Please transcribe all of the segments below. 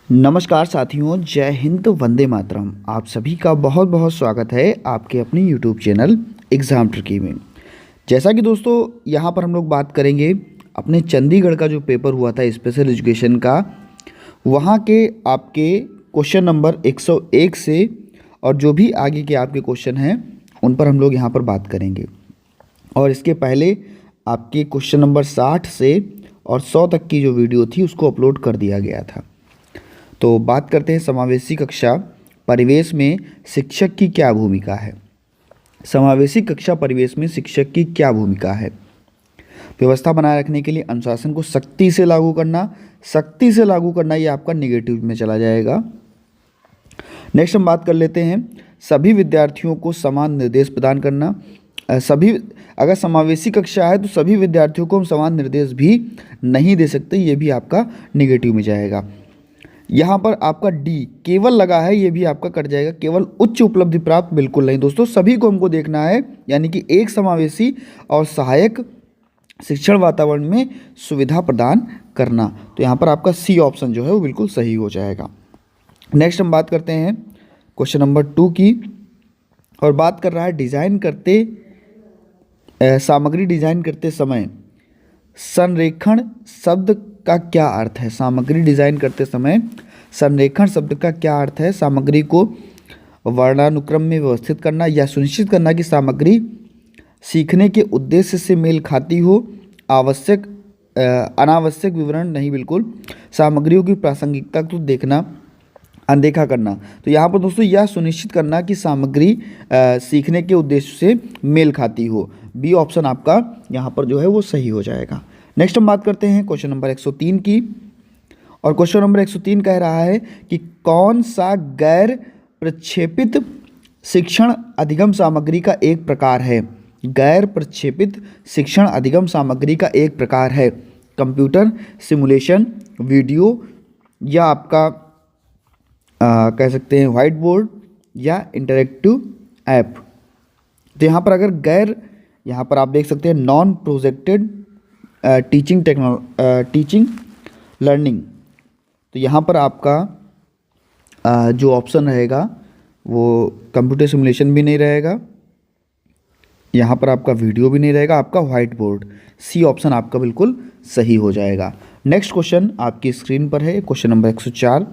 नमस्कार साथियों, जय हिंद, वंदे मातरम। आप सभी का बहुत बहुत स्वागत है आपके अपने यूट्यूब चैनल एग्ज़ाम ट्रिकी में। जैसा कि दोस्तों यहाँ पर हम लोग बात करेंगे अपने चंडीगढ़ का जो पेपर हुआ था स्पेशल एजुकेशन का, वहाँ के आपके क्वेश्चन नंबर 101 से और जो भी आगे के आपके क्वेश्चन हैं उन पर हम लोग यहाँ पर बात करेंगे। और इसके पहले आपके क्वेश्चन नंबर 60 से और 100 तक की जो वीडियो थी उसको अपलोड कर दिया गया था। तो बात करते हैं समावेशी कक्षा परिवेश में शिक्षक की क्या भूमिका है। समावेशी कक्षा परिवेश में शिक्षक की क्या भूमिका है? व्यवस्था बनाए रखने के लिए अनुशासन को सख्ती से लागू करना ये आपका निगेटिव में चला जाएगा। नेक्स्ट हम बात कर लेते हैं सभी विद्यार्थियों को समान निर्देश प्रदान करना। अगर समावेशी कक्षा है तो सभी विद्यार्थियों को हम समान निर्देश भी नहीं दे सकते, ये भी आपका निगेटिव में जाएगा। यहाँ पर आपका डी केवल लगा है, ये भी आपका कट जाएगा। केवल उच्च उपलब्धि प्राप्त बिल्कुल नहीं दोस्तों, सभी को हमको देखना है, यानी कि एक समावेशी और सहायक शिक्षण वातावरण में सुविधा प्रदान करना। तो यहाँ पर आपका सी ऑप्शन जो है वो बिल्कुल सही हो जाएगा। नेक्स्ट हम बात करते हैं क्वेश्चन नंबर 2 की, और बात कर रहा है सामग्री डिजाइन करते समय संरेखण शब्द का क्या अर्थ है। सामग्री डिजाइन करते समय संरेखण शब्द का क्या अर्थ है? सामग्री को वर्णानुक्रम में व्यवस्थित करना या सुनिश्चित करना कि सामग्री सीखने के उद्देश्य से मेल खाती हो। अनावश्यक विवरण नहीं, बिल्कुल। सामग्रियों की प्रासंगिकता को देखना, अनदेखा करना। तो यहाँ पर दोस्तों यह सुनिश्चित करना कि सामग्री सीखने के उद्देश्य से मेल खाती हो। बी ऑप्शन आपका यहाँ पर जो है वो सही हो जाएगा। नेक्स्ट हम बात करते हैं क्वेश्चन नंबर 103 की, और क्वेश्चन नंबर 103 कह रहा है कि कौन सा गैर प्रक्षेपित शिक्षण अधिगम सामग्री का एक प्रकार है। गैर प्रक्षेपित शिक्षण अधिगम सामग्री का एक प्रकार है कंप्यूटर सिमुलेशन, वीडियो, या आपका कह सकते हैं व्हाइट बोर्ड, या इंटरेक्टिव ऐप। तो यहाँ पर अगर गैर, यहाँ पर आप देख सकते हैं नॉन प्रोजेक्टेड टीचिंग लर्निंग, तो यहाँ पर आपका जो ऑप्शन रहेगा वो कंप्यूटर सिमुलेशन भी नहीं रहेगा, यहाँ पर आपका वीडियो भी नहीं रहेगा, आपका व्हाइट बोर्ड। सी ऑप्शन आपका बिल्कुल सही हो जाएगा। नेक्स्ट क्वेश्चन आपकी स्क्रीन पर है, क्वेश्चन नंबर 104।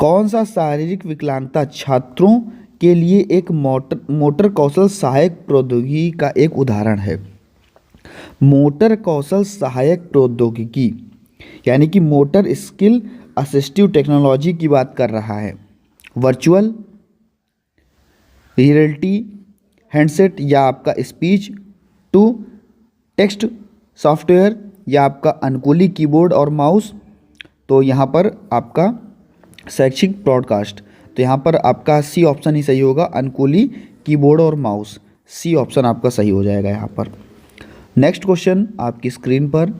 कौन सा शारीरिक विकलांगता छात्रों के लिए एक मोटर कौशल सहायक प्रौद्योगिकी का एक उदाहरण है। मोटर कौशल सहायक प्रौद्योगिकी यानी कि मोटर स्किल असिस्टिव टेक्नोलॉजी की बात कर रहा है। वर्चुअल रियलिटी हैंडसेट, या आपका स्पीच टू टेक्स्ट सॉफ्टवेयर, या आपका अनुकूली कीबोर्ड और माउस। तो यहाँ पर आपका शैक्षिक ब्रॉडकास्ट, तो यहाँ पर आपका सी ऑप्शन ही सही होगा, अनुकूली कीबोर्ड और माउस। सी ऑप्शन आपका सही हो जाएगा यहाँ पर। नेक्स्ट क्वेश्चन आपकी स्क्रीन पर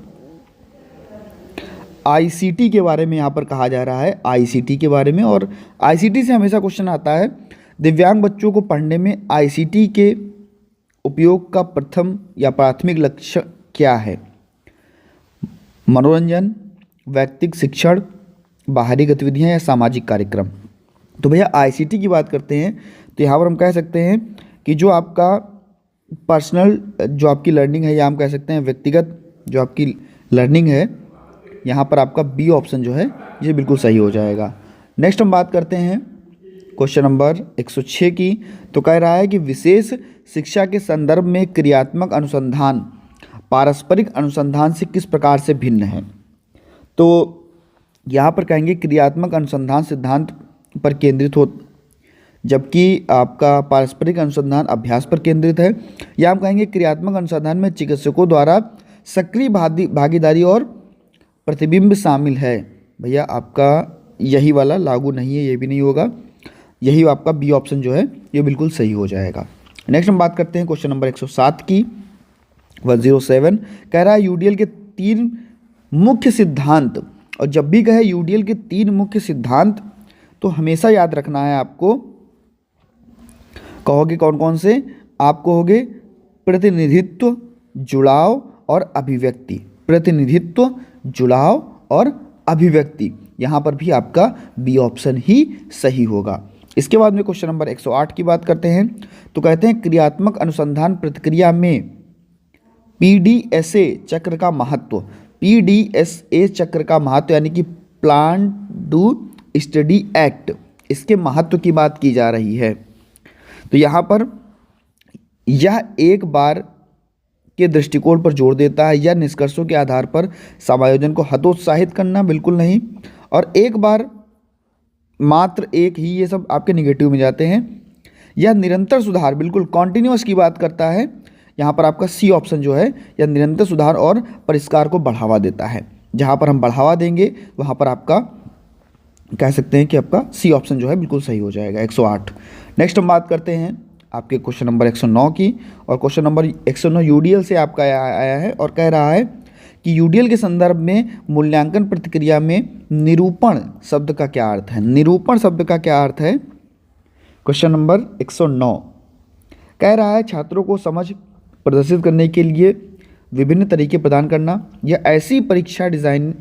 आईसीटी के बारे में यहाँ पर कहा जा रहा है, आईसीटी के बारे में। और आईसीटी से हमेशा क्वेश्चन आता है, दिव्यांग बच्चों को पढ़ने में आईसीटी के उपयोग का प्रथम या प्राथमिक लक्ष्य क्या है। मनोरंजन, व्यक्तिगत शिक्षण, बाहरी गतिविधियाँ, या सामाजिक कार्यक्रम। तो भैया आईसीटी की बात करते हैं तो यहाँ पर हम कह सकते हैं कि जो आपका पर्सनल जो आपकी लर्निंग है, या हम कह सकते हैं व्यक्तिगत जो आपकी लर्निंग है, यहाँ पर आपका बी ऑप्शन जो है ये बिल्कुल सही हो जाएगा। नेक्स्ट हम बात करते हैं क्वेश्चन नंबर 106 की, तो कह रहा है कि विशेष शिक्षा के संदर्भ में क्रियात्मक अनुसंधान पारस्परिक अनुसंधान से किस प्रकार से भिन्न है। तो यहाँ पर कहेंगे क्रियात्मक अनुसंधान सिद्धांत पर केंद्रित हो, जबकि आपका पारस्परिक अनुसंधान अभ्यास पर केंद्रित है। या हम कहेंगे क्रियात्मक अनुसंधान में चिकित्सकों द्वारा सक्रिय भागीदारी और प्रतिबिंब शामिल है। भैया आपका यही वाला लागू नहीं है, ये भी नहीं होगा, यही आपका बी ऑप्शन जो है ये बिल्कुल सही हो जाएगा। नेक्स्ट हम बात करते हैं क्वेश्चन नंबर 107 की, 107 कह रहा है यूडीएल के 3 मुख्य सिद्धांत। और जब भी कहे यूडीएल के 3 मुख्य सिद्धांत तो हमेशा याद रखना है आपको। कहोगे कौन कौन से? आप कहोगे प्रतिनिधित्व, जुड़ाव और अभिव्यक्ति। प्रतिनिधित्व, जुड़ाव और अभिव्यक्ति। यहाँ पर भी आपका बी ऑप्शन ही सही होगा। इसके बाद में क्वेश्चन नंबर 108 की बात करते हैं। तो कहते हैं क्रियात्मक अनुसंधान प्रतिक्रिया में पीडीएसए चक्र का महत्व, पीडीएसए चक्र का महत्व यानी कि प्लान डू स्टडी एक्ट, इसके महत्व की बात की जा रही है। तो यहाँ पर यह एक बार के दृष्टिकोण पर जोर देता है या निष्कर्षों के आधार पर समायोजन को हतोत्साहित करना, बिल्कुल नहीं। और एक बार मात्र एक ही, ये सब आपके निगेटिव में जाते हैं। यह निरंतर सुधार, बिल्कुल कॉन्टिन्यूअस की बात करता है। यहाँ पर आपका सी ऑप्शन जो है, यह निरंतर सुधार और परिष्कार को बढ़ावा देता है। जहाँ पर हम बढ़ावा देंगे वहाँ पर आपका कह सकते हैं कि आपका सी ऑप्शन जो है बिल्कुल सही हो जाएगा, 108। नेक्स्ट हम बात करते हैं आपके क्वेश्चन नंबर 109 की। और क्वेश्चन नंबर 109 यूडीएल से आपका आया है और कह रहा है कि यूडीएल के संदर्भ में मूल्यांकन प्रतिक्रिया में निरूपण शब्द का क्या अर्थ है। निरूपण शब्द का क्या अर्थ है? क्वेश्चन नंबर 109 कह रहा है छात्रों को समझ प्रदर्शित करने के लिए विभिन्न तरीके प्रदान करना या ऐसी परीक्षा डिज़ाइन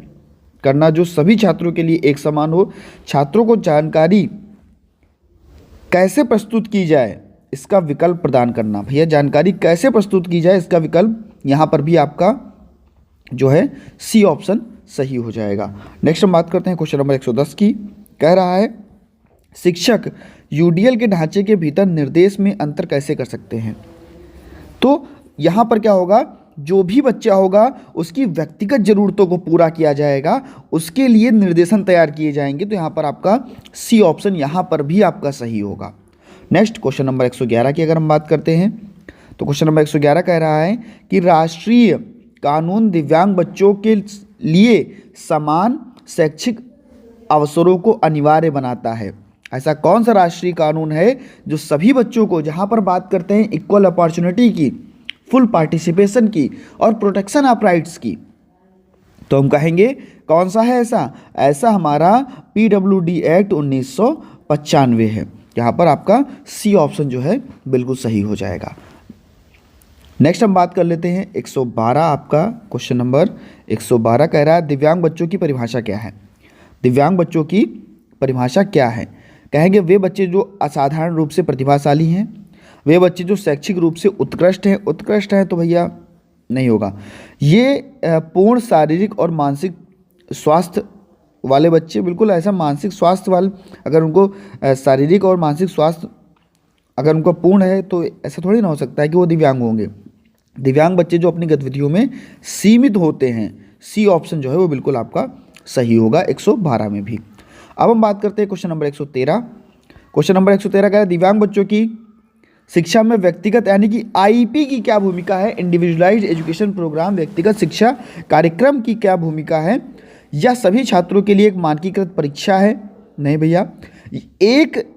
करना जो सभी छात्रों के लिए एक समान हो। छात्रों को जानकारी कैसे प्रस्तुत की जाए इसका विकल्प प्रदान करना। भैया जानकारी कैसे प्रस्तुत की जाए इसका विकल्प, यहाँ पर भी आपका जो है सी ऑप्शन सही हो जाएगा। नेक्स्ट हम बात करते हैं क्वेश्चन नंबर 110 की। कह रहा है शिक्षक यूडीएल के ढांचे के भीतर निर्देश में अंतर कैसे कर सकते हैं। तो यहाँ पर क्या होगा, जो भी बच्चा होगा उसकी व्यक्तिगत ज़रूरतों को पूरा किया जाएगा, उसके लिए निर्देशन तैयार किए जाएंगे। तो यहाँ पर आपका सी ऑप्शन यहाँ पर भी आपका सही होगा। नेक्स्ट क्वेश्चन नंबर 111 की अगर हम बात करते हैं तो क्वेश्चन नंबर 111 कह रहा है कि राष्ट्रीय कानून दिव्यांग बच्चों के लिए समान शैक्षिक अवसरों को अनिवार्य बनाता है। ऐसा कौन सा राष्ट्रीय कानून है जो सभी बच्चों को, जहाँ पर बात करते हैं इक्वल अपॉर्चुनिटी की, फुल पार्टिसिपेशन की और प्रोटेक्शन ऑफ राइट्स की, तो हम कहेंगे कौन सा है ऐसा? ऐसा हमारा पीडब्ल्यूडी एक्ट 1995 है। यहाँ पर आपका सी ऑप्शन जो है बिल्कुल सही हो जाएगा। नेक्स्ट हम बात कर लेते हैं 112, आपका क्वेश्चन नंबर 112 कह रहा है दिव्यांग बच्चों की परिभाषा क्या है। दिव्यांग बच्चों की परिभाषा क्या है? कहेंगे वे बच्चे जो असाधारण रूप से प्रतिभाशाली हैं, वे बच्चे जो शैक्षिक रूप से उत्कृष्ट हैं। उत्कृष्ट हैं तो भैया नहीं होगा। ये पूर्ण शारीरिक और मानसिक स्वास्थ्य वाले बच्चे, बिल्कुल ऐसा मानसिक स्वास्थ्य वाले, अगर उनको शारीरिक और मानसिक स्वास्थ्य अगर उनका पूर्ण है तो ऐसा थोड़ी ना हो सकता है कि वो दिव्यांग होंगे। दिव्यांग बच्चे जो अपनी गतिविधियों में सीमित होते हैं, सी ऑप्शन जो है वो बिल्कुल आपका सही होगा 112 में भी। अब हम बात करते हैं क्वेश्चन नंबर 113। क्वेश्चन नंबर 113 का है दिव्यांग बच्चों की शिक्षा में व्यक्तिगत यानी कि आईपी की क्या भूमिका है। इंडिविजुअलाइज्ड एजुकेशन प्रोग्राम, व्यक्तिगत शिक्षा कार्यक्रम की क्या भूमिका है। यह सभी छात्रों के लिए एक मानकीकृत परीक्षा है। नहीं भैया,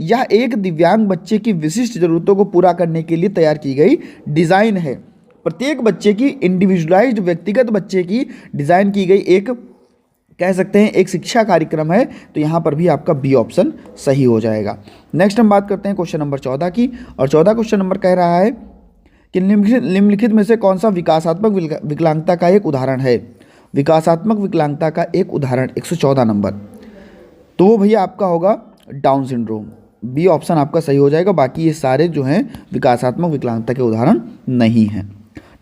यह एक दिव्यांग बच्चे की विशिष्ट ज़रूरतों को पूरा करने के लिए तैयार की गई डिज़ाइन है। प्रत्येक बच्चे की इंडिविजुअलाइज्ड, व्यक्तिगत बच्चे की डिज़ाइन की गई एक, कह सकते हैं एक शिक्षा कार्यक्रम है। तो यहाँ पर भी आपका बी ऑप्शन सही हो जाएगा। नेक्स्ट हम बात करते हैं क्वेश्चन नंबर 14 की। और 14 क्वेश्चन नंबर कह रहा है कि निम्नलिखित में से कौन सा विकासात्मक विकलांगता का एक उदाहरण है। विकासात्मक विकलांगता का एक उदाहरण 114 नंबर, तो वो भैया आपका होगा डाउन सिंड्रोम। बी ऑप्शन आपका सही हो जाएगा। बाकी ये सारे जो हैं विकासात्मक विकलांगता के उदाहरण नहीं हैं।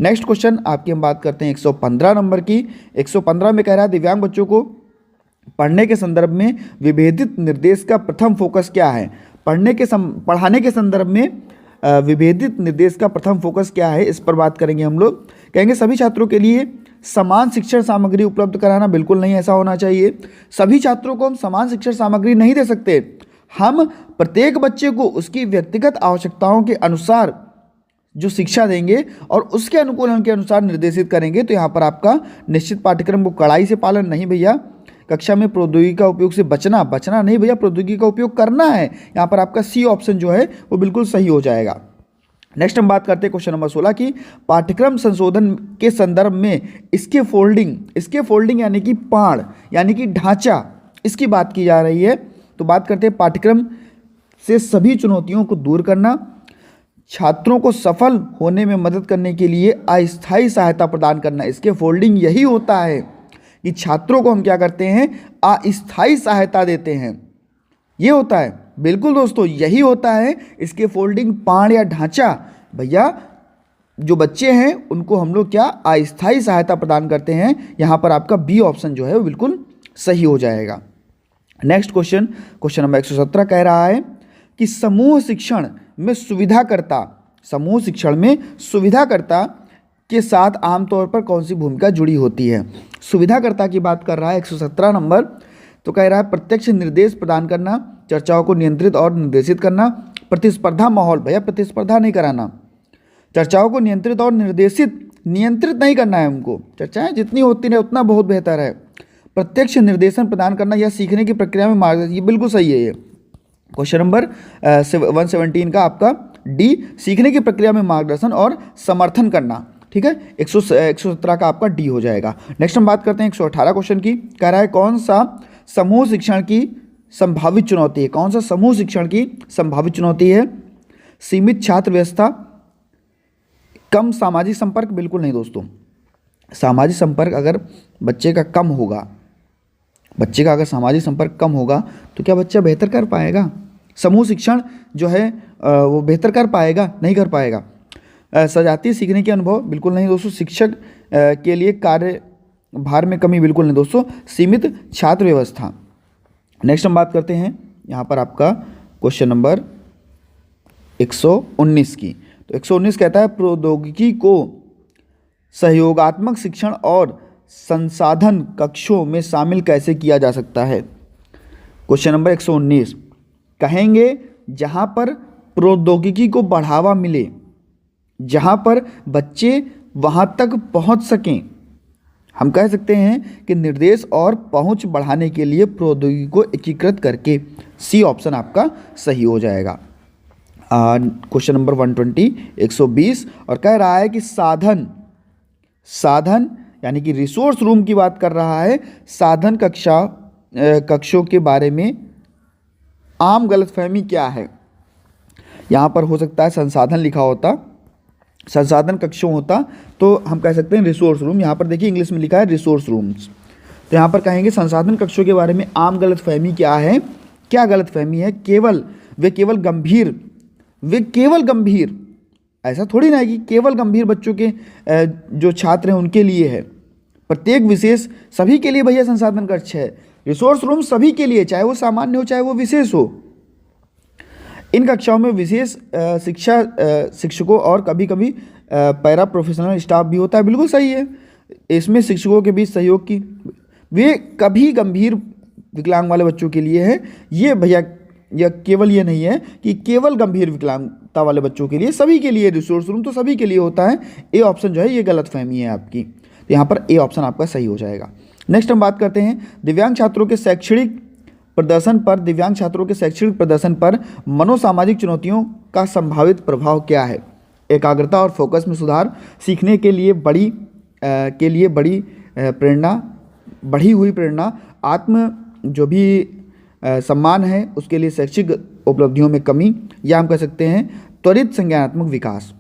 नेक्स्ट क्वेश्चन आपकी हम बात करते हैं 115 नंबर की। 115 में कह रहा है दिव्यांग बच्चों को पढ़ने के संदर्भ में विभेदित निर्देश का प्रथम फोकस क्या है। पढ़ाने के संदर्भ में विभेदित निर्देश का प्रथम फोकस क्या है, इस पर बात करेंगे हम लोग। कहेंगे सभी छात्रों के लिए समान शिक्षण सामग्री उपलब्ध कराना, बिल्कुल नहीं ऐसा होना चाहिए। सभी छात्रों को हम समान शिक्षण सामग्री नहीं दे सकते। हम प्रत्येक बच्चे को उसकी व्यक्तिगत आवश्यकताओं के अनुसार जो शिक्षा देंगे और उसके अनुकूलन के अनुसार निर्देशित करेंगे। तो यहाँ पर आपका निश्चित पाठ्यक्रम को कड़ाई से पालन नहीं भैया। कक्षा में प्रौद्योगिकी का उपयोग से बचना नहीं भैया, प्रौद्योगिकी का उपयोग करना है। यहाँ पर आपका सी ऑप्शन जो है वो बिल्कुल सही हो जाएगा। नेक्स्ट हम बात करते हैं क्वेश्चन नंबर 16 की। पाठ्यक्रम संशोधन के संदर्भ में इसके फोल्डिंग यानी कि पाड़ यानी कि ढांचा, इसकी बात की जा रही है। तो बात करते हैं पाठ्यक्रम से सभी चुनौतियों को दूर करना, छात्रों को सफल होने में मदद करने के लिए अस्थायी सहायता प्रदान करना। इसके फोल्डिंग यही होता है कि छात्रों को हम क्या करते हैं, अस्थायी सहायता देते हैं। ये होता है, बिल्कुल दोस्तों यही होता है। इसके फोल्डिंग पार्ट या ढांचा, भैया जो बच्चे हैं उनको हम लोग क्या अस्थायी सहायता प्रदान करते हैं। यहाँ पर आपका बी ऑप्शन जो है वो बिल्कुल सही हो जाएगा। नेक्स्ट क्वेश्चन, क्वेश्चन नंबर 117 कह रहा है कि समूह शिक्षण में सुविधाकर्ता के साथ आमतौर पर कौन सी भूमिका जुड़ी होती है। सुविधाकर्ता की बात कर रहा है 117 नंबर। तो कह रहा है प्रत्यक्ष निर्देश प्रदान करना, चर्चाओं को नियंत्रित और निर्देशित करना, प्रतिस्पर्धा माहौल, भैया प्रतिस्पर्धा नहीं कराना, चर्चाओं को नियंत्रित और नियंत्रित नहीं करना है हमको, चर्चाएं जितनी होती रहे उतना बहुत बेहतर है। प्रत्यक्ष निर्देशन प्रदान करना या सीखने की प्रक्रिया में मार्गदर्शन, ये बिल्कुल सही है। ये क्वेश्चन नंबर 117 का आपका डी, सीखने की प्रक्रिया में मार्गदर्शन और समर्थन करना, ठीक है। 117 का आपका डी हो जाएगा। नेक्स्ट हम बात करते हैं 118 क्वेश्चन की। कह रहा है कौन सा समूह शिक्षण की संभावित चुनौती है। कौन सा समूह शिक्षण की संभावित चुनौती है। सीमित छात्र व्यवस्था, कम सामाजिक संपर्क, बिल्कुल नहीं दोस्तों। सामाजिक संपर्क अगर बच्चे का कम होगा, बच्चे का अगर सामाजिक संपर्क कम होगा तो क्या बच्चा बेहतर कर पाएगा। समूह शिक्षण जो है वो बेहतर कर पाएगा, नहीं कर पाएगा। सजातीय सीखने के अनुभव, बिल्कुल नहीं दोस्तों। शिक्षक के लिए कार्य भार में कमी, बिल्कुल नहीं दोस्तों। सीमित छात्र व्यवस्था। नेक्स्ट हम बात करते हैं यहाँ पर आपका क्वेश्चन नंबर 119 की। तो 119 कहता है प्रौद्योगिकी को सहयोगात्मक शिक्षण और संसाधन कक्षों में शामिल कैसे किया जा सकता है। क्वेश्चन नंबर 119 कहेंगे जहाँ पर प्रौद्योगिकी को बढ़ावा मिले, जहाँ पर बच्चे वहाँ तक पहुँच सकें। हम कह सकते हैं कि निर्देश और पहुँच बढ़ाने के लिए प्रौद्योगिकी को एकीकृत करके, सी ऑप्शन आपका सही हो जाएगा। क्वेश्चन नंबर 120 और कह रहा है कि साधन यानी कि रिसोर्स रूम की बात कर रहा है। साधन कक्षों के बारे में आम गलतफहमी क्या है। यहाँ पर हो सकता है संसाधन लिखा होता, संसाधन कक्षों होता तो हम कह सकते हैं रिसोर्स रूम। यहाँ पर देखिए इंग्लिश में लिखा है रिसोर्स रूम्स, तो यहाँ पर कहेंगे संसाधन कक्षों के बारे में आम गलतफहमी क्या है। क्या गलतफहमी है। वे केवल गंभीर, ऐसा थोड़ी ना है कि केवल गंभीर बच्चों के जो छात्र हैं उनके लिए है। प्रत्येक विशेष सभी के लिए भैया संसाधन कक्ष है। रिसोर्स रूम सभी के लिए, चाहे वो सामान्य हो चाहे वो विशेष हो। इन कक्षाओं में विशेष शिक्षकों और कभी कभी पैरा प्रोफेशनल स्टाफ भी होता है, बिल्कुल सही है। इसमें शिक्षकों के बीच सहयोग की, वे कभी गंभीर विकलांग वाले बच्चों के लिए है। ये भैया या केवल ये नहीं है कि केवल गंभीर विकलांगता वाले बच्चों के लिए, सभी के लिए रिसोर्स रूम तो सभी के लिए होता है। ए ऑप्शन जो है ये गलतफहमी है आपकी, तो यहाँ पर ए ऑप्शन आपका सही हो जाएगा। नेक्स्ट हम बात करते हैं दिव्यांग छात्रों के शैक्षणिक प्रदर्शन पर मनोसामाजिक चुनौतियों का संभावित प्रभाव क्या है। एकाग्रता और फोकस में सुधार, सीखने के लिए बढ़ी हुई प्रेरणा, आत्म जो भी सम्मान है उसके लिए शैक्षिक उपलब्धियों में कमी, या हम कह सकते हैं त्वरित संज्ञानात्मक विकास।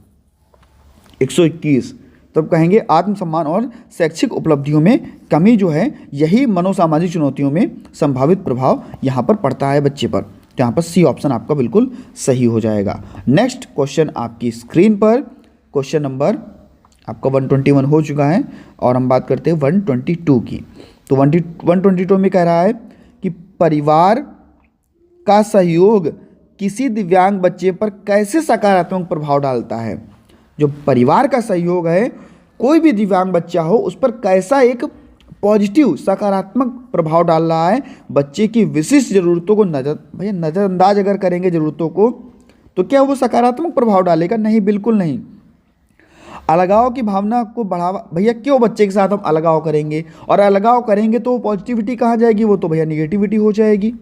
121 तब कहेंगे आत्मसम्मान और शैक्षिक उपलब्धियों में कमी जो है यही मनोसामाजिक चुनौतियों में संभावित प्रभाव यहाँ पर पड़ता है बच्चे पर। तो यहाँ पर सी ऑप्शन आपका बिल्कुल सही हो जाएगा। नेक्स्ट क्वेश्चन आपकी स्क्रीन पर क्वेश्चन नंबर आपका 121 हो चुका है और हम बात करते हैं 122 की। तो 122 में कह रहा है कि परिवार का सहयोग किसी दिव्यांग बच्चे पर कैसे सकारात्मक प्रभाव डालता है। जो परिवार का सहयोग है, कोई भी दिव्यांग बच्चा हो उस पर कैसा एक पॉजिटिव सकारात्मक प्रभाव डाल रहा है। बच्चे की विशिष्ट ज़रूरतों को नज़रअंदाज अगर करेंगे ज़रूरतों को, तो क्या वो सकारात्मक प्रभाव डालेगा? नहीं, बिल्कुल नहीं। अलगाव की भावना को बढ़ावा, भैया क्यों बच्चे के साथ हम अलगाव करेंगे, और अलगाव करेंगे तो पॉजिटिविटी कहाँ जाएगी, वो तो भैया निगेटिविटी हो जाएगी।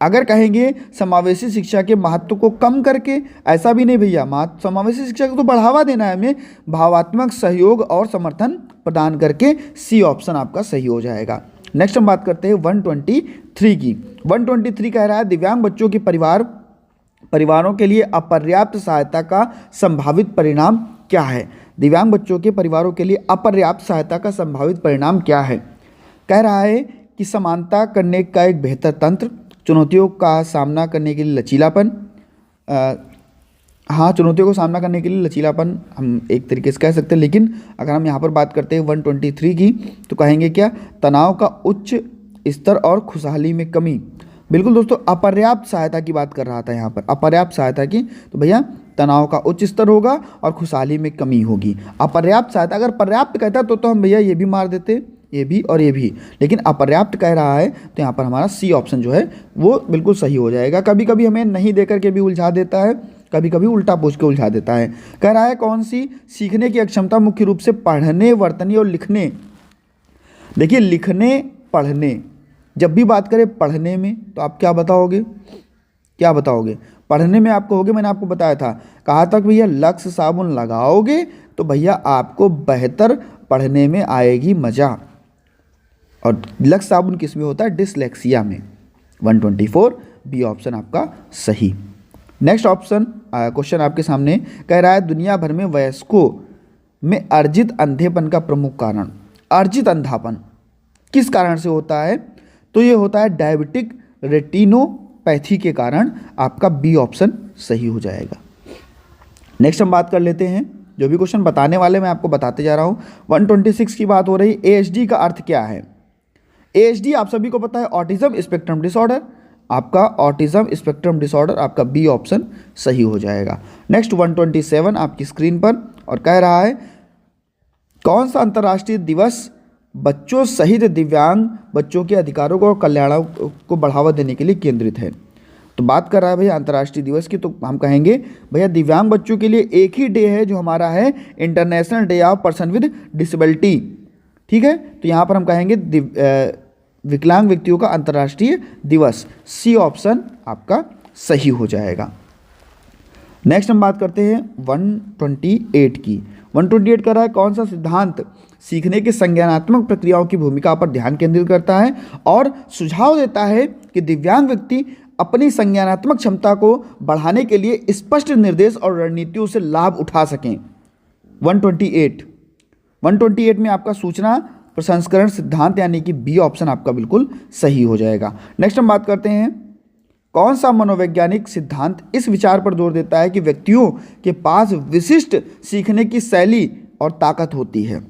अगर कहेंगे समावेशी शिक्षा के महत्व को कम करके, ऐसा भी नहीं भैया, समावेशी शिक्षा को तो बढ़ावा देना है हमें, भावात्मक सहयोग और समर्थन प्रदान करके सी ऑप्शन आपका सही हो जाएगा। नेक्स्ट हम बात करते हैं 123 की। 123 कह रहा है दिव्यांग बच्चों के परिवारों के लिए अपर्याप्त सहायता का संभावित परिणाम क्या है। दिव्यांग बच्चों के परिवारों के लिए अपर्याप्त सहायता का संभावित परिणाम क्या है। कह रहा है कि समानता करने का एक बेहतर तंत्र, चुनौतियों का सामना करने के लिए लचीलापन। हाँ, चुनौतियों को सामना करने के लिए लचीलापन हम एक तरीके से कह सकते हैं, लेकिन अगर हम यहाँ पर बात करते हैं 123 की तो कहेंगे क्या, तनाव का उच्च स्तर और खुशहाली में कमी। बिल्कुल दोस्तों, अपर्याप्त सहायता की बात कर रहा था यहाँ पर, अपर्याप्त सहायता की, तो भैया तनाव का उच्च स्तर होगा और खुशहाली में कमी होगी। अपर्याप्त सहायता, अगर पर्याप्त कहता तो हम भैया ये भी मार देते, ये भी और ये भी, लेकिन अपर्याप्त कह रहा है तो यहाँ पर हमारा सी ऑप्शन जो है वो बिल्कुल सही हो जाएगा। कभी कभी हमें नहीं देकर के भी उलझा देता है, कभी कभी उल्टा पूछ के उलझा देता है। कह रहा है कौन सी सीखने की अक्षमता मुख्य रूप से पढ़ने, वर्तनी और लिखने। देखिए लिखने, पढ़ने, जब भी बात करें पढ़ने में तो आप क्या बताओगे, क्या बताओगे? पढ़ने में आप कहोगे, मैंने आपको बताया था, कहा था कि भैया लक्स साबुन लगाओगे तो भैया आपको बेहतर पढ़ने में आएगी मज़ा। और लक्स साबुन किस में होता है? डिसलेक्सिया में। 124 बी ऑप्शन आपका सही। नेक्स्ट ऑप्शन क्वेश्चन आपके सामने कह रहा है दुनिया भर में वयस्कों में अर्जित अंधेपन का प्रमुख कारण। अर्जित अंधापन किस कारण से होता है? तो ये होता है डायबिटिक रेटिनोपैथी के कारण। आपका बी ऑप्शन सही हो जाएगा। नेक्स्ट हम बात कर लेते हैं, जो भी क्वेश्चन बताने वाले मैं आपको बताते जा रहा हूँ। 126 की बात हो रही। ASD का अर्थ क्या है? ASD आप सभी को पता है, ऑटिज्म स्पेक्ट्रम डिसऑर्डर। आपका ऑटिज्म स्पेक्ट्रम डिसऑर्डर, आपका बी ऑप्शन सही हो जाएगा। नेक्स्ट 127 आपकी स्क्रीन पर, और कह रहा है कौन सा अंतर्राष्ट्रीय दिवस बच्चों सहित दिव्यांग बच्चों के अधिकारों को और कल्याण को बढ़ावा देने के लिए केंद्रित है? तो बात कर रहा है भैया अंतर्राष्ट्रीय दिवस की, तो हम कहेंगे भैया दिव्यांग बच्चों के लिए एक ही डे है जो हमारा है, international day of person with disability. ठीक है, तो यहाँ पर हम कहेंगे विकलांग व्यक्तियों का अंतर्राष्ट्रीय दिवस। सी ऑप्शन आपका सही हो जाएगा। नेक्स्ट हम बात करते हैं 128 की। 128 कर रहा है कौन सा सिद्धांत सीखने के संज्ञानात्मक प्रक्रियाओं की भूमिका पर ध्यान केंद्रित करता है और सुझाव देता है कि दिव्यांग व्यक्ति अपनी संज्ञानात्मक क्षमता को बढ़ाने के लिए स्पष्ट निर्देश और रणनीतियों से लाभ उठा सकें। 128 में आपका सूचना प्रसंस्करण सिद्धांत यानी कि बी ऑप्शन आपका बिल्कुल सही हो जाएगा। नेक्स्ट हम बात करते हैं कौन सा मनोवैज्ञानिक सिद्धांत इस विचार पर जोर देता है कि व्यक्तियों के पास विशिष्ट सीखने की शैली और ताकत होती है।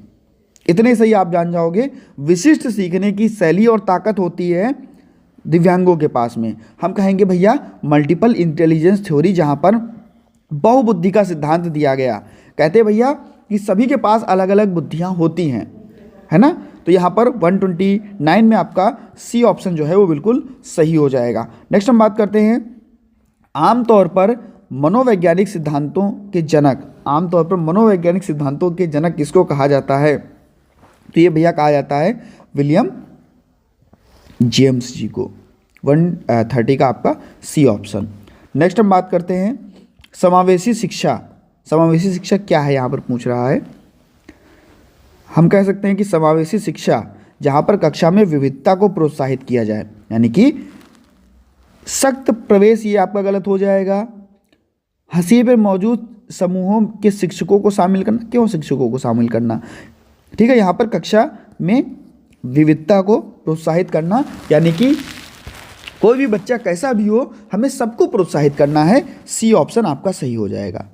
इतने सही आप जान जाओगे, विशिष्ट सीखने की शैली और ताकत होती है दिव्यांगों के पास में। हम कहेंगे भैया मल्टीपल इंटेलिजेंस थ्योरी, जहाँ पर बहुबुद्धि का सिद्धांत दिया गया। कहते हैं भैया कि सभी के पास अलग अलग बुद्धियाँ होती हैं, है ना। तो यहाँ पर 129 में आपका सी ऑप्शन जो है वो बिल्कुल सही हो जाएगा। नेक्स्ट हम बात करते हैं आमतौर पर मनोवैज्ञानिक सिद्धांतों के जनक। आमतौर पर मनोवैज्ञानिक सिद्धांतों के जनक किसको कहा जाता है? तो ये भैया कहा जाता है विलियम जेम्स जी को। 130 का आपका सी ऑप्शन। नेक्स्ट हम बात करते हैं समावेशी शिक्षा। समावेशी शिक्षा क्या है यहाँ पर पूछ रहा है। हम कह सकते हैं कि समावेशी शिक्षा जहाँ पर कक्षा में विविधता को प्रोत्साहित किया जाए, यानी कि सख्त प्रवेश ये आपका गलत हो जाएगा। हाशिए पर मौजूद समूहों के शिक्षकों को शामिल करना। क्यों शिक्षकों को शामिल करना? ठीक है, यहाँ पर कक्षा में विविधता को प्रोत्साहित करना, यानी कि कोई भी बच्चा कैसा भी हो हमें सबको प्रोत्साहित करना है। सी ऑप्शन आपका सही हो जाएगा।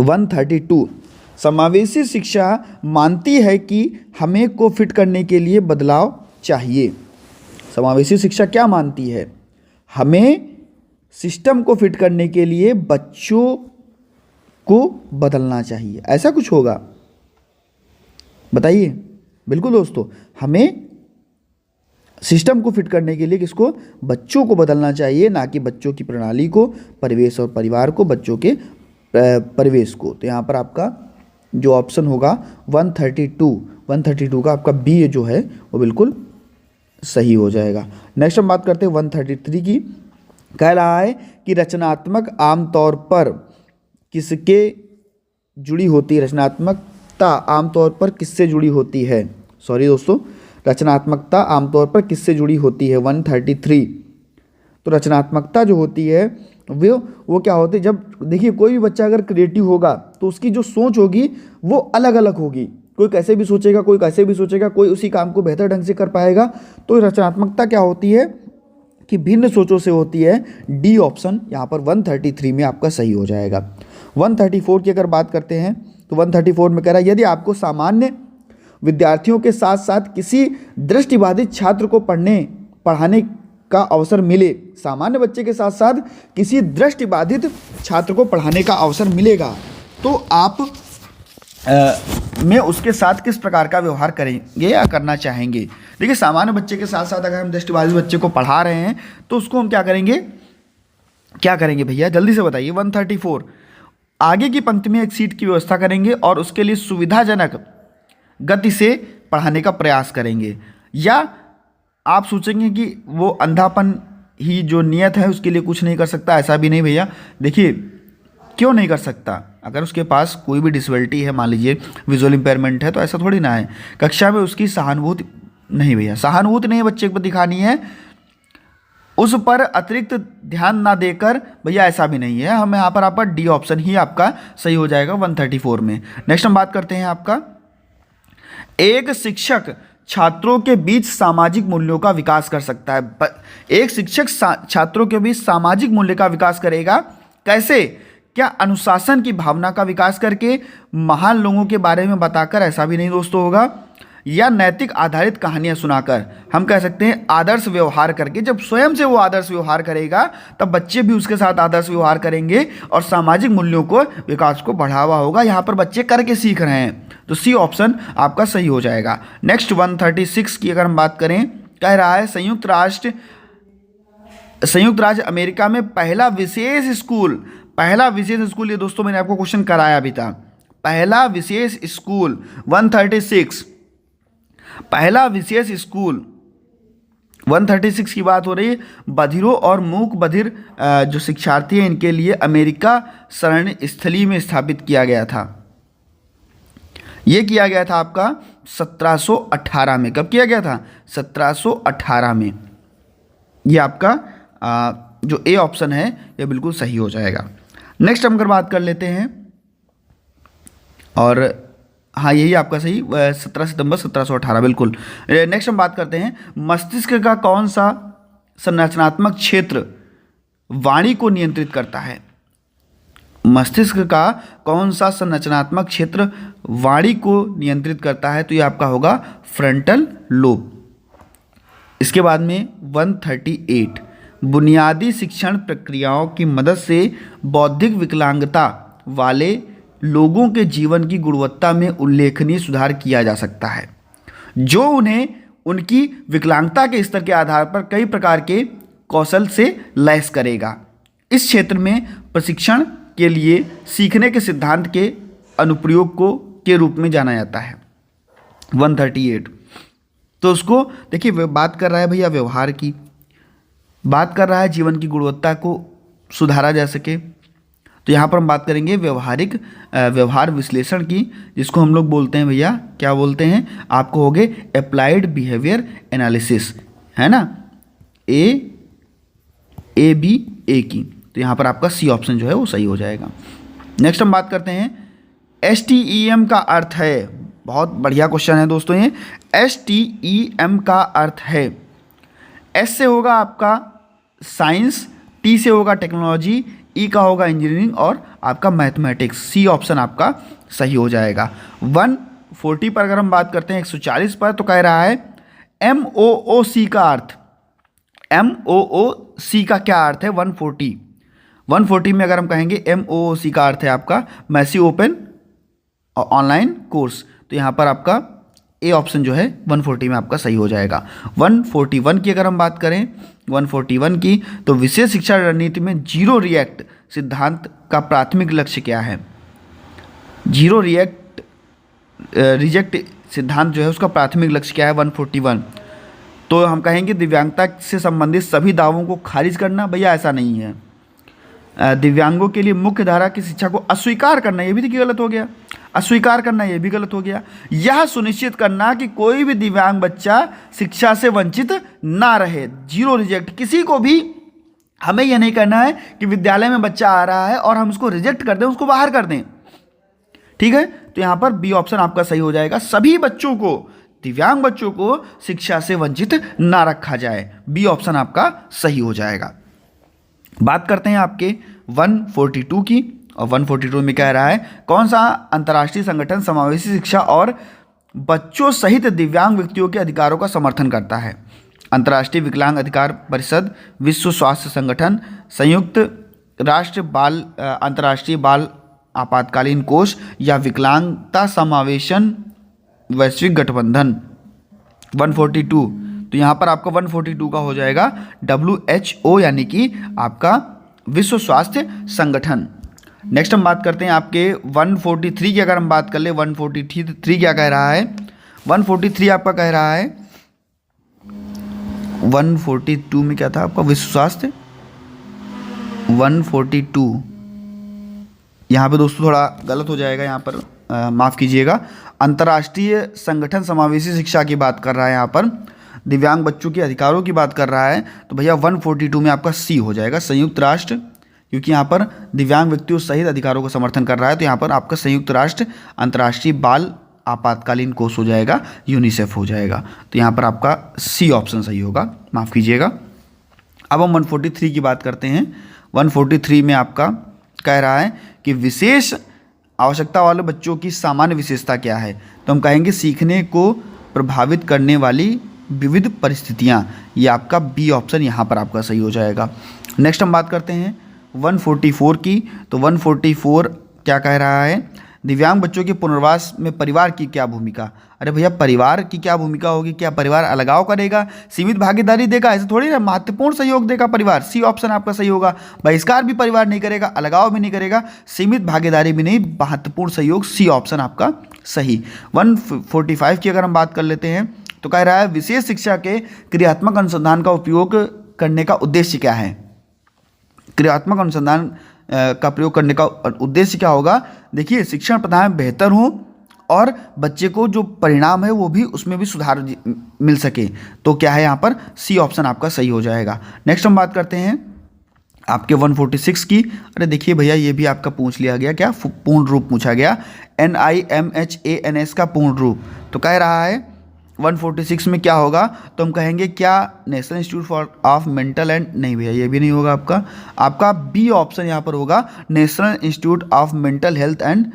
132 समावेशी शिक्षा मानती है कि हमें को फिट करने के लिए बदलाव चाहिए। समावेशी शिक्षा क्या मानती है? हमें सिस्टम को फिट करने के लिए बच्चों को बदलना चाहिए। ऐसा कुछ होगा? बताइए। बिल्कुल दोस्तों, हमें सिस्टम को फिट करने के लिए किसको? बच्चों को बदलना चाहिए, ना कि बच्चों की प्रणाली को, परिवेश और परिवार को, बच्चों के परिवेश को। तो यहाँ पर आपका जो ऑप्शन होगा 132 का आपका बी जो है वो बिल्कुल सही हो जाएगा। नेक्स्ट हम बात करते हैं 133 की। कह रहा है कि रचनात्मक आमतौर पर किसके जुड़ी होती है? रचनात्मकता आमतौर पर किससे जुड़ी होती है? सॉरी दोस्तों, रचनात्मकता आमतौर पर किससे जुड़ी होती है? 133। तो रचनात्मकता जो होती है वो क्या होती है? जब देखिए कोई भी बच्चा अगर क्रिएटिव होगा तो उसकी जो सोच होगी वो अलग अलग होगी। कोई कैसे भी सोचेगा, कोई कैसे भी सोचेगा, कोई उसी काम को बेहतर ढंग से कर पाएगा। तो रचनात्मकता क्या होती है कि भिन्न सोचों से होती है। डी ऑप्शन यहाँ पर 133 में आपका सही हो जाएगा। 134 की अगर बात करते हैं तो 134 में कह रहा है यदि आपको सामान्य विद्यार्थियों के साथ साथ किसी दृष्टिबाधित छात्र को पढ़ाने का अवसर मिले, सामान्य बच्चे के साथ साथ किसी दृष्टिबाधित छात्र को पढ़ाने का अवसर मिलेगा, तो आप में उसके साथ किस प्रकार का व्यवहार करेंगे या करना चाहेंगे। देखिए, सामान्य बच्चे के साथ साथ अगर हम दृष्टिबाधित बच्चे को पढ़ा रहे हैं तो उसको हम क्या करेंगे भैया, जल्दी से बताइए। 134, आगे की पंक्ति में एक सीट की व्यवस्था करेंगे और उसके लिए सुविधाजनक गति से पढ़ाने का प्रयास करेंगे। या आप सोचेंगे कि वो अंधापन ही जो नियत है उसके लिए कुछ नहीं कर सकता, ऐसा भी नहीं भैया। देखिए, क्यों नहीं कर सकता, अगर उसके पास कोई भी डिसेबिलिटी है, मान लीजिए विजुअल इंपेयरमेंट है, तो ऐसा थोड़ी ना है कक्षा में उसकी सहानुभूति नहीं भैया, सहानुभूति नहीं बच्चे को दिखानी है, उस पर अतिरिक्त ध्यान ना देकर भैया, ऐसा भी नहीं है। हमें यहाँ पर आपका डी ऑप्शन ही आपका सही हो जाएगा 134 में। नेक्स्ट हम बात करते हैं आपका, एक शिक्षक छात्रों के बीच सामाजिक मूल्यों का विकास कर सकता है। एक शिक्षक छात्रों के बीच सामाजिक मूल्य का विकास करेगा, कैसे? क्या अनुशासन की भावना का विकास करके, महान लोगों के बारे में बताकर, ऐसा भी नहीं दोस्तों होगा, या नैतिक आधारित कहानियां सुनाकर। हम कह सकते हैं आदर्श व्यवहार करके। जब स्वयं से वो आदर्श व्यवहार करेगा तब बच्चे भी उसके साथ आदर्श व्यवहार करेंगे और सामाजिक मूल्यों को, विकास को बढ़ावा होगा। यहाँ पर बच्चे करके सीख रहे हैं, तो सी ऑप्शन आपका सही हो जाएगा। नेक्स्ट 136 की अगर हम बात करें, कह रहा है संयुक्त राज्य अमेरिका में पहला विशेष स्कूल, ये दोस्तों मैंने आपको क्वेश्चन कराया भी था। पहला विशेष स्कूल 136, पहला विशेष स्कूल 136 की बात हो रही है। बधिरों और मूक बधिर जो शिक्षार्थी हैं, इनके लिए अमेरिका शरण स्थली में स्थापित किया गया था। ये किया गया था आपका 1718 में। कब किया गया था? 1718 में। ये आपका जो ए ऑप्शन है ये बिल्कुल सही हो जाएगा। नेक्स्ट हम अगर बात कर लेते हैं, और हाँ यही आपका सही 17 सितंबर 1718 बिल्कुल। नेक्स्ट हम बात करते हैं, मस्तिष्क का कौन सा संरचनात्मक क्षेत्र वाणी को नियंत्रित करता है? मस्तिष्क का कौन सा संरचनात्मक क्षेत्र वाणी को नियंत्रित करता है? तो ये आपका होगा फ्रंटल लोब। इसके बाद में 138, बुनियादी शिक्षण प्रक्रियाओं की मदद से बौद्धिक विकलांगता वाले लोगों के जीवन की गुणवत्ता में उल्लेखनीय सुधार किया जा सकता है, जो उन्हें उनकी विकलांगता के स्तर के आधार पर कई प्रकार के कौशल से लैस करेगा। इस क्षेत्र में प्रशिक्षण के लिए सीखने के सिद्धांत के अनुप्रयोग को के रूप में जाना जाता है। 138, तो उसको देखिए बात कर रहा है भैया व्यवहार की, बात कर रहा है जीवन की गुणवत्ता को सुधारा जा सके। तो यहाँ पर हम बात करेंगे व्यवहार विश्लेषण की, जिसको हम लोग बोलते हैं भैया, क्या बोलते हैं? आपको हो गए अप्लाइड बिहेवियर एनालिसिस, है ना, ए बी ए की। तो यहाँ पर आपका सी ऑप्शन जो है वो सही हो जाएगा। नेक्स्ट हम बात करते हैं, STEM का अर्थ है, बहुत बढ़िया क्वेश्चन है दोस्तों ये। STEM का अर्थ है, एस से होगा आपका साइंस, टी से होगा टेक्नोलॉजी, ई का होगा इंजीनियरिंग और आपका मैथमेटिक्स। सी ऑप्शन आपका सही हो जाएगा। 140 पर अगर हम बात करते हैं, 140 पर, तो कह रहा है MOOC का अर्थ, MOOC का क्या अर्थ है? 140 में अगर हम कहेंगे MOOC का अर्थ है आपका मैसिव ओपन ऑनलाइन कोर्स। तो यहाँ पर आपका ए ऑप्शन जो है 140 में आपका सही हो जाएगा। 141 की अगर हम बात करें, 141 की, तो विशेष शिक्षा रणनीति में जीरो रिएक्ट सिद्धांत का प्राथमिक लक्ष्य क्या है? जीरो रिजेक्ट सिद्धांत जो है उसका प्राथमिक लक्ष्य क्या है? 141, तो हम कहेंगे दिव्यांगता से संबंधित सभी दावों को खारिज करना। भैया ऐसा नहीं है। दिव्यांगों के लिए मुख्य धारा की शिक्षा को अस्वीकार करना, ये भी देखिए गलत हो गया। अस्वीकार करना ये भी गलत हो गया। यह सुनिश्चित करना कि कोई भी दिव्यांग बच्चा शिक्षा से वंचित ना रहे, जीरो रिजेक्ट। किसी को भी हमें यह नहीं करना है कि विद्यालय में बच्चा आ रहा है और हम उसको रिजेक्ट कर दें, उसको बाहर कर दें, ठीक है। तो यहाँ पर बी ऑप्शन आपका सही हो जाएगा। सभी बच्चों को, दिव्यांग बच्चों को शिक्षा से वंचित ना रखा जाए, बी ऑप्शन आपका सही हो जाएगा। बात करते हैं आपके 142 की, और 142 में कह रहा है कौन सा अंतर्राष्ट्रीय संगठन समावेशी शिक्षा और बच्चों सहित दिव्यांग व्यक्तियों के अधिकारों का समर्थन करता है? अंतर्राष्ट्रीय विकलांग अधिकार परिषद, विश्व स्वास्थ्य संगठन, संयुक्त राष्ट्र अंतर्राष्ट्रीय बाल आपातकालीन कोष या विकलांगता समावेशन वैश्विक गठबंधन। 142, तो यहाँ पर आपका 142 का हो जाएगा WHO, यानी कि आपका विश्व स्वास्थ्य संगठन। नेक्स्ट हम बात करते हैं आपके 143 की। अगर हम बात कर ले 143 क्या कह रहा है? 143 आपका कह रहा है, 142 में क्या था आपका? विश्व स्वास्थ्य 142, यहाँ पे दोस्तों थोड़ा गलत हो जाएगा, यहाँ पर माफ़ कीजिएगा। अंतर्राष्ट्रीय संगठन समावेशी शिक्षा की बात कर रहा है, यहाँ पर दिव्यांग बच्चों के अधिकारों की बात कर रहा है, तो भैया 142 में आपका सी हो जाएगा, संयुक्त राष्ट्र, क्योंकि यहाँ पर दिव्यांग व्यक्तियों सहित अधिकारों का समर्थन कर रहा है, तो यहाँ पर आपका संयुक्त राष्ट्र अंतर्राष्ट्रीय बाल आपातकालीन कोष हो जाएगा, यूनिसेफ हो जाएगा। तो यहाँ पर आपका सी ऑप्शन सही होगा, माफ़ कीजिएगा। अब हम 143 की बात करते हैं। 143 में आपका कह रहा है कि विशेष आवश्यकता वाले बच्चों की सामान्य विशेषता क्या है? तो हम कहेंगे सीखने को प्रभावित करने वाली विविध परिस्थितियाँ, ये आपका बी ऑप्शन यहाँ पर आपका सही हो जाएगा। नेक्स्ट हम बात करते हैं 144 की। तो 144 क्या कह रहा है? दिव्यांग बच्चों के पुनर्वास में परिवार की क्या भूमिका? अरे भैया परिवार की क्या भूमिका होगी? क्या परिवार अलगाव करेगा, सीमित भागीदारी देगा? ऐसे थोड़ी ना, महत्वपूर्ण सहयोग देगा परिवार, सी ऑप्शन आपका सही होगा। बहिष्कार भी परिवार नहीं करेगा, अलगाव भी नहीं करेगा, सीमित भागीदारी भी नहीं, महत्वपूर्ण सहयोग, सी ऑप्शन आपका सही। 145 की अगर हम बात कर लेते हैं तो कह रहा है विशेष शिक्षा के क्रियात्मक अनुसंधान का उपयोग करने का उद्देश्य क्या है? क्रियात्मक अनुसंधान का प्रयोग करने का उद्देश्य क्या होगा? देखिए, शिक्षण प्रदान बेहतर हो और बच्चे को जो परिणाम है वो भी, उसमें भी सुधार मिल सके, तो क्या है यहाँ पर? सी ऑप्शन आपका सही हो जाएगा। नेक्स्ट हम बात करते हैं आपके 146 की। अरे देखिए भैया, ये भी आपका पूछ लिया गया, क्या पूर्ण रूप पूछा गया, NIMHANS का पूर्ण रूप। तो कह रहा है 146 में क्या होगा? तो हम कहेंगे क्या national institute of mental and, नहीं भैया ये भी नहीं होगा आपका बी ऑप्शन यहाँ पर होगा, national institute of mental health and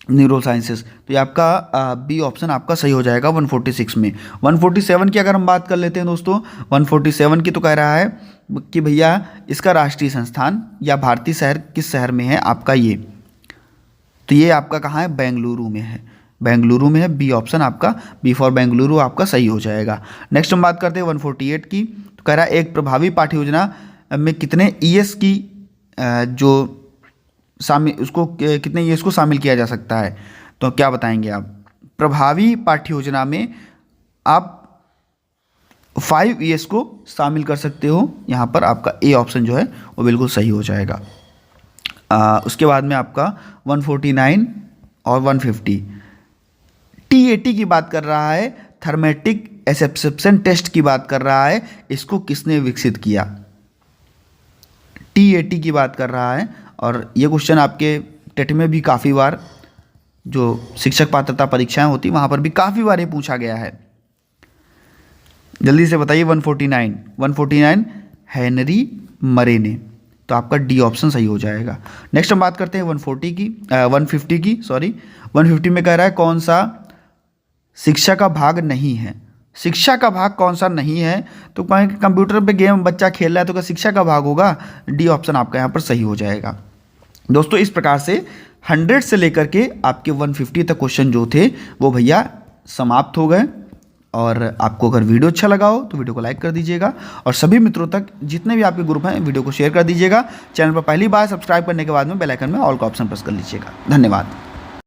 neuro sciences. तो ये आपका बी ऑप्शन आपका सही हो जाएगा 146 में। 147 की अगर हम बात कर लेते हैं दोस्तों, 147 की तो कह रहा है कि भैया इसका राष्ट्रीय संस्थान या भारतीय शहर किस शहर में है आपका ये? तो ये आपका कहाँ है? बेंगलुरु में है, बेंगलुरु में है, बी ऑप्शन आपका, बी फॉर बेंगलुरु आपका सही हो जाएगा। नेक्स्ट हम बात करते हैं 148 की। तो कह रहा है एक प्रभावी पाठ्य योजना में कितने ईएस की जो शामिल, उसको कितने ईएस को शामिल किया जा सकता है? तो क्या बताएंगे आप? प्रभावी पाठ्य योजना में आप 5 ईएस को शामिल कर सकते हो, यहाँ पर आपका ए ऑप्शन जो है वो बिल्कुल सही हो जाएगा। उसके बाद में आपका 149 और 150 TAT की बात कर रहा है, थर्मेटिक एसेप्शन टेस्ट की बात कर रहा है, इसको किसने विकसित किया? TAT की बात कर रहा है, और ये क्वेश्चन आपके टेट में भी काफ़ी बार, जो शिक्षक पात्रता परीक्षाएं होती वहाँ पर भी काफ़ी बार ये पूछा गया है। जल्दी से बताइए। 149 हेनरी मरे ने, तो आपका डी ऑप्शन सही हो जाएगा। नेक्स्ट हम बात करते हैं 150 की। 150 में कह रहा है कौन सा शिक्षा का भाग नहीं है? शिक्षा का भाग कौन सा नहीं है? तो कहें कंप्यूटर पे गेम बच्चा खेल रहा है तो क्या शिक्षा का भाग होगा? डी ऑप्शन आपका यहाँ पर सही हो जाएगा। दोस्तों इस प्रकार से 100 से लेकर के आपके 150 तक क्वेश्चन जो थे वो भैया समाप्त हो गए। और आपको अगर वीडियो अच्छा लगा हो तो वीडियो को लाइक कर दीजिएगा, और सभी मित्रों तक जितने भी आपके ग्रुप हैं वीडियो को शेयर कर दीजिएगा। चैनल पर पहली बार सब्सक्राइब करने के बाद में बेल आइकन में ऑल का ऑप्शन प्रेस कर लीजिएगा। धन्यवाद।